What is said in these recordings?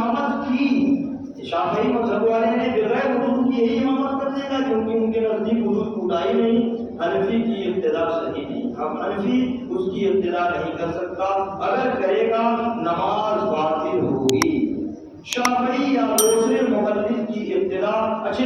امامت کی، شافعی مذہب والے نے بغیر وضو کی یہی امامت کر دے گا کیونکہ ان کے نزدیک وضو ٹوٹا ہی نہیں، حنفی کی ابتدا صحیح نہیں، اب حنفی اس کی ابتدا نہیں کر سکتا، اگر کرے گا نماز باطل ہوگی۔ شافعی یا دوسرے مقلد کی ابتدا، اچھا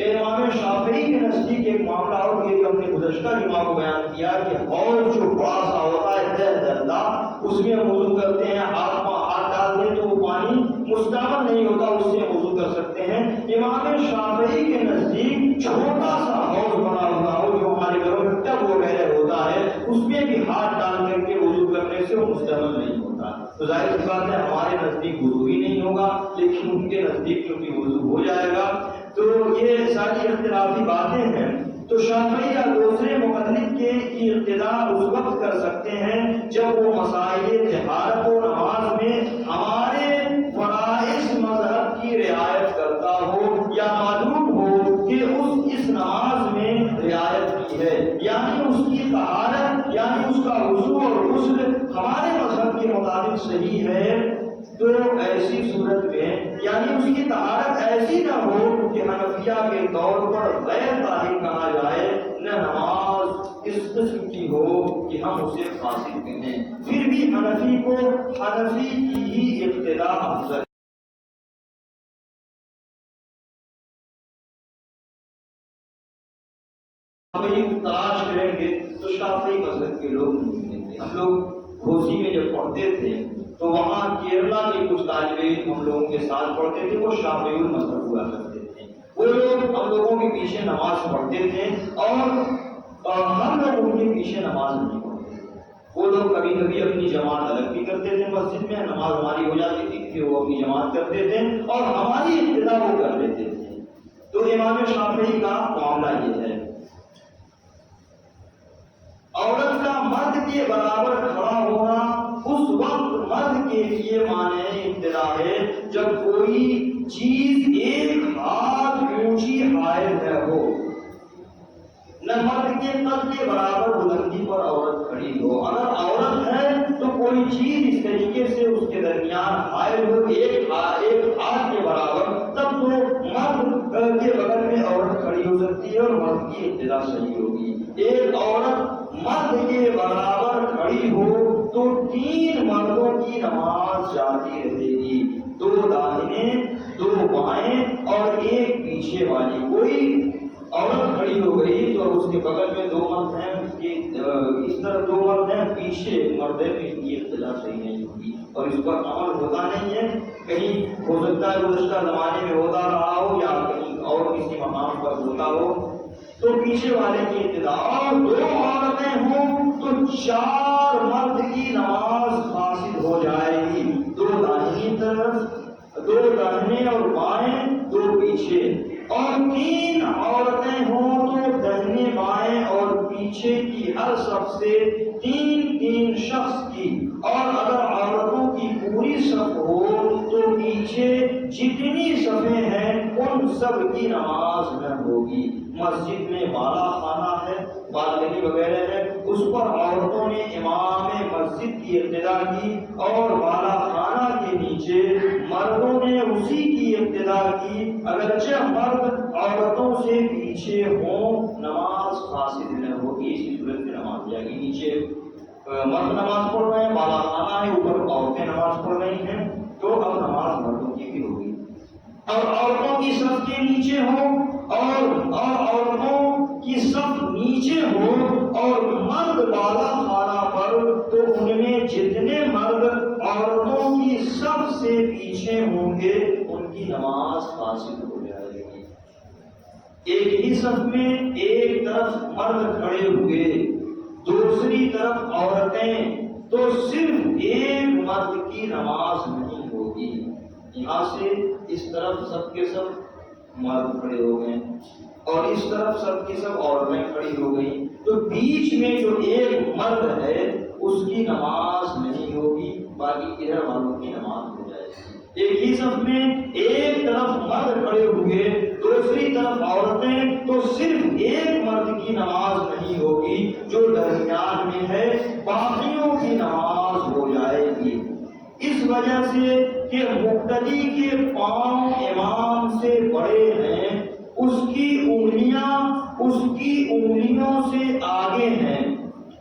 امام شافعی کے نزدیک ایک معاملہ اور یہ کہ ہم نے گزشتہ جمعہ کو بیان کیا کہ حوض جو بڑا سا ہوتا ہے دردا، اس میں وضو کرتے ہیں، ہاتھ ڈال دیں تو وہ پانی مستعمل نہیں ہوتا، اس سے وضو کر سکتے ہیں۔ امام شافعی کے نزدیک چھوٹا سا حوض بنا ہوا ہو جو ہمارے گھروں میں ٹب وغیرہ ہوتا ہے، اس میں بھی ہاتھ ڈال کر کے وضو کرنے سے وہ مستعمل نہیں ہوتا، تو ظاہر سی بات ہے ہمارے نزدیک وضو ہی نہیں ہوگا، لیکن ان کے نزدیک کیونکہ وضو ہو جائے گا۔ تو یہ ساری اختلافی باتیں ہیں، تو شافعی یا دوسرے مقلد کی ابتدا اس وقت کر سکتے ہیں جب وہ مسائل طہارت و نماز میں ہمارے فرائض مذہب کی رعایت کرتا ہو یا معلوم ہو کہ اس نماز میں رعایت کی ہے، یعنی اس کی طہارت یعنی اس کا وضو اور غسل ہمارے مذہب کے مطابق صحیح ہے، تو ایسی صورت میں یعنی اس کی طہارت ایسی نہ ہو کہ حنفیہ کے طور پر غیر طاہر کہا جائے، نہ نماز اس قسم کی ہو کہ ہم اسے فاسد کہیں، پھر بھی حنفی کی ہی ابتدا افضل۔ تلاش کریں گے تو شافعی مذہب کے لوگ نہیں ملیں گے۔ ہم لوگ گھوسی میں جب پڑھتے تھے تو وہاں کیرلا کے کچھ طالب علم ہم لوگوں کے ساتھ پڑھتے تھے، وہ شافعی المذہب ہوا کرتے تھے، وہ لوگ ہم لوگوں کے پیچھے نماز پڑھتے تھے اور ہم لوگ ان کے پیچھے نماز نہیں پڑھتے تھے۔ وہ لوگ کبھی کبھی اپنی جماعت الگ بھی کرتے تھے، مسجد میں نماز ہماری ہو جاتی تھی کہ وہ اپنی جماعت کرتے تھے اور ہماری ابتدا وہ کر لیتے تھے۔ تو امام شافعی کا معاملہ یہ ہے، عورت کا مرد کے برابر کھڑا ہونا اس وقت مرد کے لیے معنی ابتدا ہے جب کوئی چیز ایک ہاتھ اونچی حائل نہ ہو، نہ مرد کے قد کے برابر بلندی پر عورت کھڑی ہو۔ اگر عورت ہے تو کوئی چیز اس طریقے سے اس کے درمیان حائل ہو ایک ہاتھ کے برابر، تب تو مرد کے بغل میں عورت کھڑی ہو سکتی ہے اور مرد کی ابتدا صحیح ہوگی۔ ایک عورت مرد کے برابر کھڑی ہو تو 3 مردوں کی نماز جاری رہے گی، 2 داہنے 2 بائیں اور 1 پیچھے والی۔ کوئی عورت کھڑی ہو گئی تو اس کے بغل میں 2 مرد ہیں، اس طرف 2 مرد ہیں، پیچھے مرد ہے، اس کی ابتدا صحیح نہیں ہوگی اور اس پر عمل ہوتا نہیں ہے۔ کہیں ہو سکتا ہے گزشتہ زمانے میں ہوتا رہا ہو یا کہیں اور کسی مقام پر ہوتا ہو، تو پیچھے والے کی ابتدا، اور 2 عورتیں ہوں تو 4 مرد کی نماز فاسد ہو جائے گی، 2 داہنی طرف 2 داہنے اور بائیں 2 پیچھے، اور 3 عورتیں ہوں تو داہنے بائیں اور پیچھے کی ہر صف سے 3 شخص کی، اور اگر عورتوں کی پوری صف ہو تو پیچھے جتنی صفیں ہیں ان سب کی نماز نہ ہوگی۔ مسجد میں بالا خانہ ہے، بالکنی وغیرہ ہے، اس پر عورتوں نے امام مسجد کی ابتدا کی اور بالا خانہ کے نیچے مردوں نے اسی کی ابتدا کی، اگرچہ مرد عورتوں سے پیچھے ہوں نماز فاسد نہ ہوگی، اسی صورت میں نماز جائے گی۔ نیچے مرد نماز پڑھ رہے ہیں، بالا خانہ ہے، اوپر عورتیں نماز پڑھ رہی ہیں، تو اب نماز مردوں کی بھی ہوگی، اور عورتوں کی صف کے نیچے ہوں اور عورتوں کی صف نیچے ہو اور مرد بالا خانہ پر، تو ان میں جتنے مرد عورتوں کی صف سے پیچھے ہوں گے ان کی نماز فاسد ہو جائے گی۔ ایک ہی صف میں ایک طرف مرد کھڑے ہوئے، دوسری طرف عورتیں، تو صرف ایک مرد کی نماز نہیں ہوگی۔ یہاں سے اس طرف سب کے سب مرد کھڑے ہو گئے اور اس طرف سب کی سب عورتیں کھڑی ہو گئی، تو بیچ میں جو ایک مرد ہے اس کی نماز نہیں ہوگی، باقی ادھر والوں کی نماز ہو جائے گی۔ ایک ہی صف میں ایک طرف مرد کھڑے ہوئے، دوسری طرف عورتیں، تو صرف ایک مرد کی نماز نہیں ہوگی جو درمیان میں ہے، باقیوں کی نماز ہو جائے گی۔ اس وجہ سے کہ مقتدی کے پاؤں امام سے بڑے ہیں، اس کی انگلیوں سے آگے ہیں،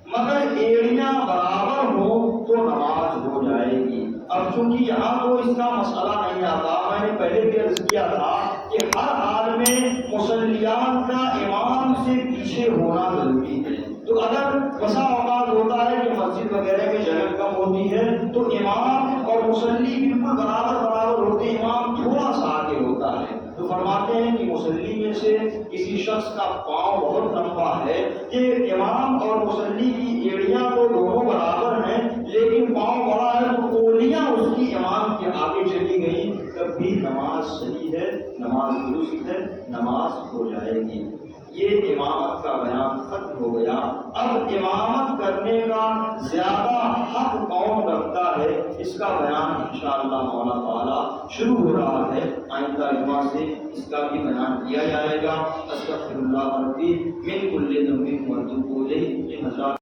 مگر ایڑیاں برابر ہوں تو نماز ہو جائے گی۔ اب چونکہ یہاں تو اس کا مسئلہ نہیں آتا، میں نے پہلے بھی عرض کیا تھا کہ ہر حال میں مصلیان کا امام سے پیچھے ہونا ضروری ہے۔ تو اگر بسا اوقات ہوتا ہے کہ مسجد وغیرہ میں جگہ کم ہوتی ہے تو امام اور مصلی بالکل برابر ہوتے، امام تھوڑا سا آگے ہوتا ہے، تو فرماتے ہیں کہ مصلی میں سے کسی شخص کا پاؤں بہت لمبا ہے کہ امام اور مصلی کی ایڑیاں تو دونوں برابر ہیں لیکن پاؤں بڑا ہے تو انگلیاں اس کی امام کے آگے چلی گئی، تب بھی نماز صحیح ہے، نماز درست ہے، نماز ہو جائے گی۔ یہ امامت کا بیان ختم ہو گیا۔ اب امامت کرنے کا زیادہ حق کون رکھتا ہے، اس کا بیان انشاءاللہ مولا تعالی شروع ہو رہا ہے، آئندہ جمعہ سے اس کا بھی بیان کیا جائے گا۔ استغفر اللہ ربی من کل ذنب واتوب الیہ۔